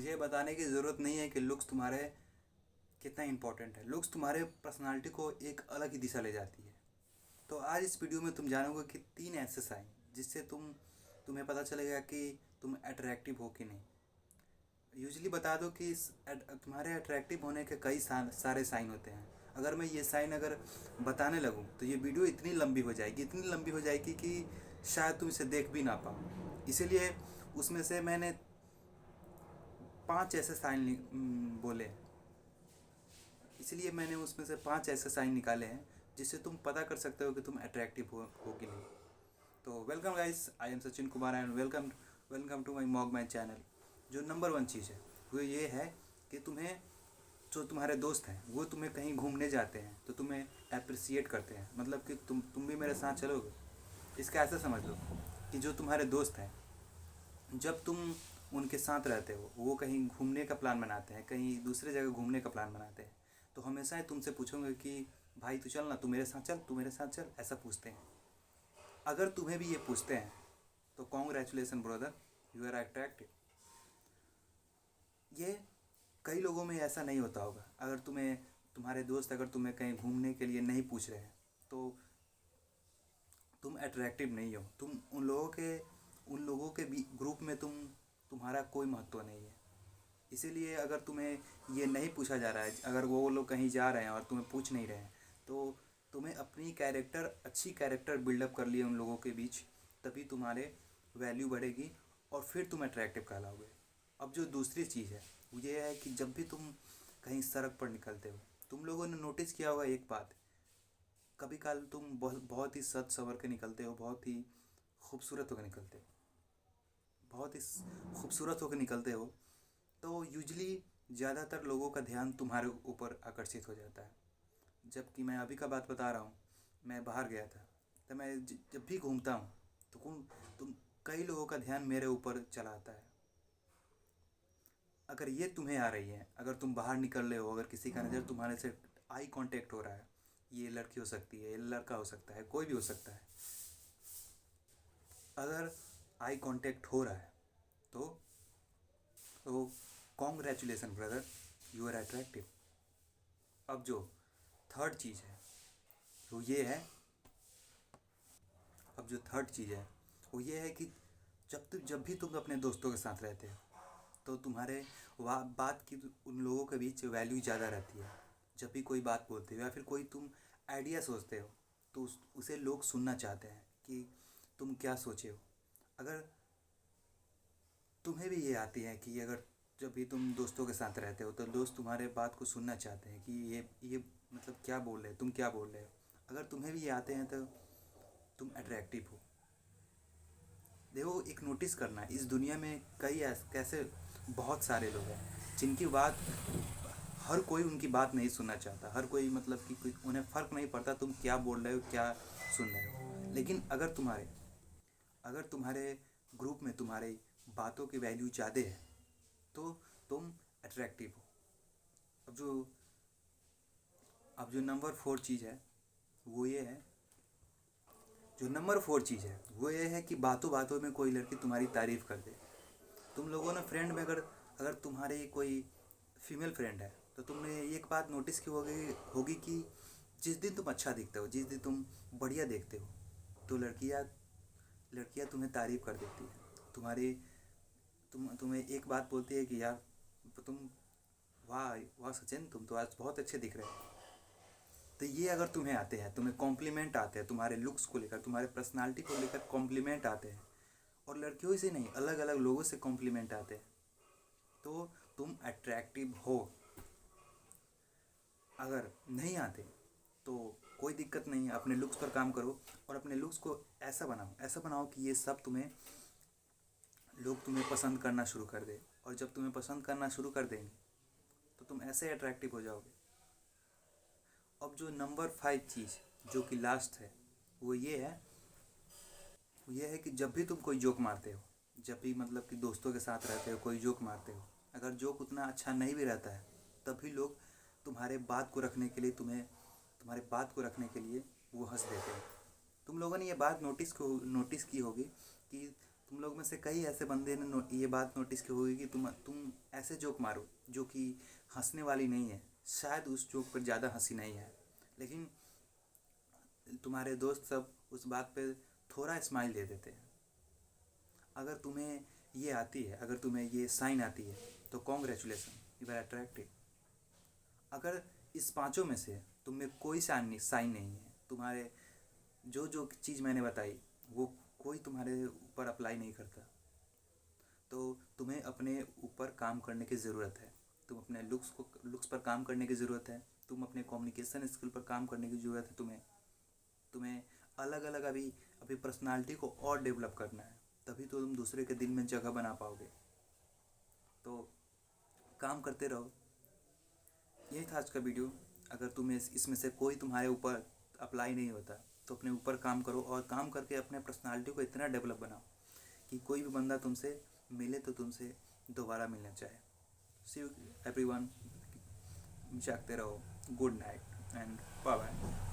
मुझे बताने की ज़रूरत नहीं है कि लुक्स तुम्हारे कितना इम्पोर्टेंट है। लुक्स तुम्हारे पर्सनालिटी को एक अलग ही दिशा ले जाती है। तो आज इस वीडियो में तुम जानोगे कि 3 ऐसे साइन जिससे तुम्हें पता चलेगा कि तुम अट्रैक्टिव हो कि नहीं। यूजली बता दो कि तुम्हारे अट्रैक्टिव होने के कई सारे साइन होते हैं। अगर मैं ये साइन अगर बताने लगूँ तो ये वीडियो इतनी लंबी हो जाएगी कि शायद तुम इसे देख भी ना पाओ। इसीलिए उसमें से मैंने 5 ऐसे साइन बोले हैं। इसलिए मैंने उसमें से 5 ऐसे साइन निकाले हैं जिससे तुम पता कर सकते हो कि तुम अट्रैक्टिव हो कि नहीं। तो welcome guys, I am Sachin Kumar and welcome to my channel. जो नंबर 1 चीज़ है वो ये है कि जो तुम्हारे दोस्त हैं वो तुम्हें कहीं घूमने जाते हैं तो तुम्हें अप्रिसिएट करते हैं, मतलब कि तुम भी मेरे साथ चलोगे। इसका ऐसा समझ लो कि जो तुम्हारे दोस्त हैं, जब तुम उनके साथ रहते हो, वो कहीं घूमने का प्लान बनाते हैं, कहीं दूसरे जगह घूमने का प्लान बनाते हैं, तो हमेशा ही तुमसे पूछोगे कि भाई तू चल ना, तू मेरे साथ चल, तू मेरे साथ चल, ऐसा पूछते हैं। अगर तुम्हें भी ये पूछते हैं तो congratulation brother, you are attractive. ये कई लोगों में ऐसा नहीं होता होगा। अगर तुम्हारे दोस्त अगर तुम्हें कहीं घूमने के लिए नहीं पूछ रहे हैं तो तुम अट्रैक्टिव नहीं हो। उन लोगों के ग्रुप में तुम्हारा कोई महत्व नहीं है। इसीलिए अगर तुम्हें ये नहीं पूछा जा रहा है, अगर वो लोग कहीं जा रहे हैं और तुम्हें पूछ नहीं रहे हैं, तो तुम्हें अपनी अच्छी कैरेक्टर बिल्डअप कर लिए उन लोगों के बीच, तभी तुम्हारे वैल्यू बढ़ेगी और फिर तुम अट्रैक्टिव कहलाओगे। अब जो दूसरी चीज़ है वो ये है कि जब भी तुम कहीं सड़क पर निकलते हो, तुम लोगों ने नोटिस किया होगा एक बात, कभी काल तुम बहुत ही सज संवर के निकलते हो, बहुत ही खूबसूरत होकर निकलते हो, बहुत ही खूबसूरत होकर निकलते हो, तो यूजली ज़्यादातर लोगों का ध्यान तुम्हारे ऊपर आकर्षित हो जाता है। जबकि मैं अभी का बात बता रहा हूँ, मैं बाहर गया था, तो मैं जब भी घूमता हूँ तो तुम कई लोगों का ध्यान मेरे ऊपर चला आता है। अगर ये तुम्हें आ रही है, अगर तुम बाहर निकल रहे हो, अगर किसी का नज़र तुम्हारे से आई कांटेक्ट हो रहा है, ये लड़की हो सकती है, ये लड़का हो सकता है, कोई भी हो सकता है, अगर आई कांटेक्ट हो रहा है तो तो congratulation brother, you are attractive. अब जो थर्ड चीज़ है वो ये है अब जो थर्ड चीज़ है वो ये है कि जब भी तुम अपने दोस्तों के साथ रहते हो तो तुम्हारे बात की उन लोगों के बीच वैल्यू ज़्यादा रहती है। जब भी कोई बात बोलते हो या फिर कोई तुम आइडिया सोचते हो तो उसे लोग सुनना चाहते हैं कि तुम क्या सोचे हो। अगर तुम्हें भी ये आती है कि अगर जब भी तुम दोस्तों के साथ रहते हो तो दोस्त तुम्हारे बात को सुनना चाहते हैं कि ये मतलब क्या बोल रहे हो, तुम क्या बोल रहे हो। अगर तुम्हें भी ये आते हैं तो तुम अट्रैक्टिव हो। देखो, एक नोटिस करना, इस दुनिया में कैसे बहुत सारे लोग हैं जिनकी बात हर कोई उनकी बात नहीं सुनना चाहता। हर कोई मतलब कि उन्हें फ़र्क नहीं पड़ता तुम क्या बोल रहे हो, क्या सुन रहे हो। लेकिन अगर तुम्हारे ग्रुप में तुम्हारे बातों की वैल्यू ज़्यादा है तो तुम अट्रैक्टिव हो। अब जो अब जो नंबर 4 चीज़ है वो ये है जो नंबर 4 चीज़ है वो ये है कि बातों बातों में कोई लड़की तुम्हारी तारीफ़ कर दे। तुम लोगों ने फ्रेंड में अगर अगर तुम्हारी कोई फीमेल फ्रेंड है तो तुमने एक बात नोटिस की होगी कि जिस दिन तुम अच्छा दिखते हो, जिस दिन तुम बढ़िया देखते हो, तो लड़कियां तुम्हें तारीफ़ कर देती है। तुम्हें एक बात बोलती है कि यार तुम, वाह वाह सचिन, तुम तो आज बहुत अच्छे दिख रहे हो। तो ये अगर तुम्हें आते हैं, तुम्हें कॉम्प्लीमेंट आते हैं, तुम्हारे लुक्स को लेकर, तुम्हारे पर्सनालिटी को लेकर कॉम्प्लीमेंट आते हैं, और लड़कियों से नहीं, अलग अलग लोगों से कॉम्प्लीमेंट आते हैं, तो तुम अट्रैक्टिव हो। अगर नहीं आते तो कोई दिक्कत नहीं है, अपने लुक्स पर काम करो और अपने लुक्स को ऐसा बनाओ कि ये सब लोग तुम्हें पसंद करना शुरू कर दे। और जब तुम्हें पसंद करना शुरू कर देंगे तो तुम ऐसे अट्रैक्टिव हो जाओगे। अब जो नंबर 5 चीज़, जो कि लास्ट है, वो ये है कि जब भी तुम कोई जोक मारते हो, जब भी मतलब कि दोस्तों के साथ रहते हो, कोई जोक मारते हो, अगर जोक उतना अच्छा नहीं भी रहता है तभी लोग तुम्हारे बात को रखने के लिए वो हंस देते हैं। तुम लोगों ने ये बात नोटिस की होगी कि तुम लोग में से कई ऐसे बंदे ने ये बात नोटिस की होगी कि तुम ऐसे जोक मारो जो कि हंसने वाली नहीं है, शायद उस जोक पर ज़्यादा हंसी नहीं है, लेकिन तुम्हारे दोस्त सब उस बात पे थोड़ा स्माइल दे देते हैं। अगर तुम्हें ये आती है, अगर तुम्हें ये साइन आती है तो कॉन्ग्रेचुलेसन, यू आर अट्रैक्टिव। अगर इस पांचों में से तुम में कोई साइन नहीं है, तुम्हारे जो जो चीज़ मैंने बताई वो कोई तुम्हारे ऊपर अप्लाई नहीं करता, तो तुम्हें अपने ऊपर काम करने की ज़रूरत है। तुम अपने लुक्स पर काम करने की ज़रूरत है, तुम अपने कम्युनिकेशन स्किल पर काम करने की ज़रूरत है। तुम्हें अलग अलग अभी पर्सनालिटी को और डेवलप करना है, तभी तो तुम दूसरे के दिल में जगह बना पाओगे। तो काम करते रहो। यही था आज का वीडियो। अगर तुम्हें इसमें से कोई तुम्हारे ऊपर अप्लाई नहीं होता तो अपने ऊपर काम करो, और काम करके अपने पर्सनालिटी को इतना डेवलप बनाओ कि कोई भी बंदा तुमसे मिले तो तुमसे दोबारा मिलना चाहे। सी यू एवरीवन, जागते रहो। Good night and bye bye.